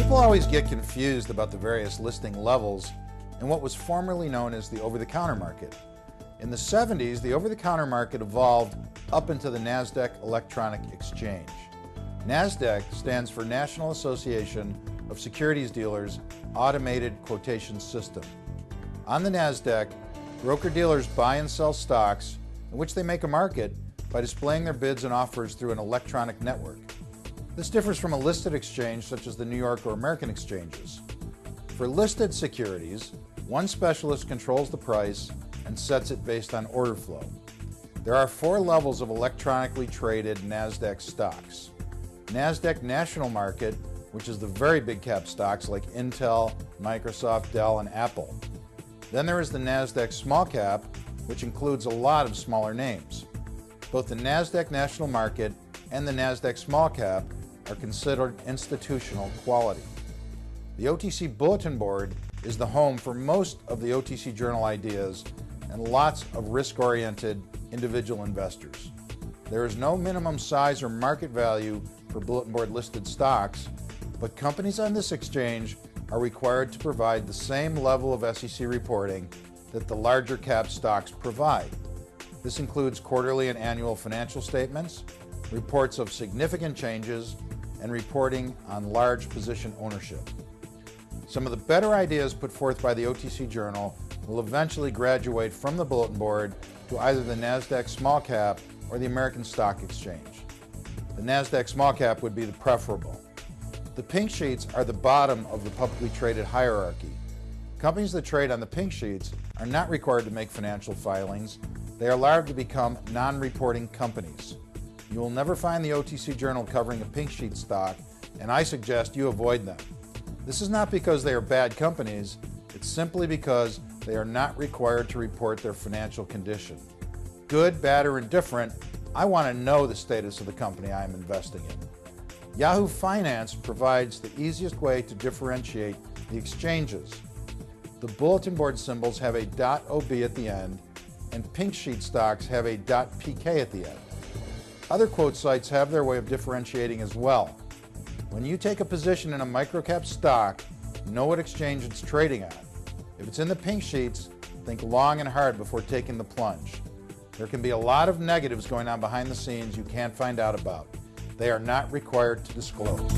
People always get confused about the various listing levels in what was formerly known as the over-the-counter market. In the 70s, the over-the-counter market evolved up into the NASDAQ Electronic Exchange. NASDAQ stands for National Association of Securities Dealers Automated Quotation System. On the NASDAQ, broker-dealers buy and sell stocks in which they make a market by displaying their bids and offers through an electronic network. This differs from a listed exchange such as the New York or American exchanges. For listed securities, one specialist controls the price and sets it based on order flow. There are 4 levels of electronically traded NASDAQ stocks. NASDAQ National Market, which is the very big cap stocks like Intel, Microsoft, Dell, and Apple. Then there is the NASDAQ Small Cap, which includes a lot of smaller names. Both the NASDAQ National Market and the NASDAQ Small Cap are considered institutional quality. The OTC Bulletin Board is the home for most of the OTC Journal ideas and lots of risk-oriented individual investors. There is no minimum size or market value for Bulletin Board listed stocks, but companies on this exchange are required to provide the same level of SEC reporting that the larger cap stocks provide. This includes quarterly and annual financial statements, reports of significant changes, and reporting on large position ownership. Some of the better ideas put forth by the OTC Journal will eventually graduate from the Bulletin Board to either the NASDAQ Small Cap or the American Stock Exchange. The NASDAQ Small Cap would be the preferable. The pink sheets are the bottom of the publicly traded hierarchy. Companies that trade on the pink sheets are not required to make financial filings. They are allowed to become non-reporting companies. You will never find the OTC Journal covering a pink sheet stock, and I suggest you avoid them. This is not because they are bad companies, it's simply because they are not required to report their financial condition. Good, bad, or indifferent, I want to know the status of the company I am investing in. Yahoo Finance provides the easiest way to differentiate the exchanges. The bulletin board symbols have a .ob at the end, and pink sheet stocks have a .pk at the end. Other quote sites have their way of differentiating as well. When you take a position in a microcap stock, know what exchange it's trading on. If it's in the pink sheets, think long and hard before taking the plunge. There can be a lot of negatives going on behind the scenes you can't find out about. They are not required to disclose.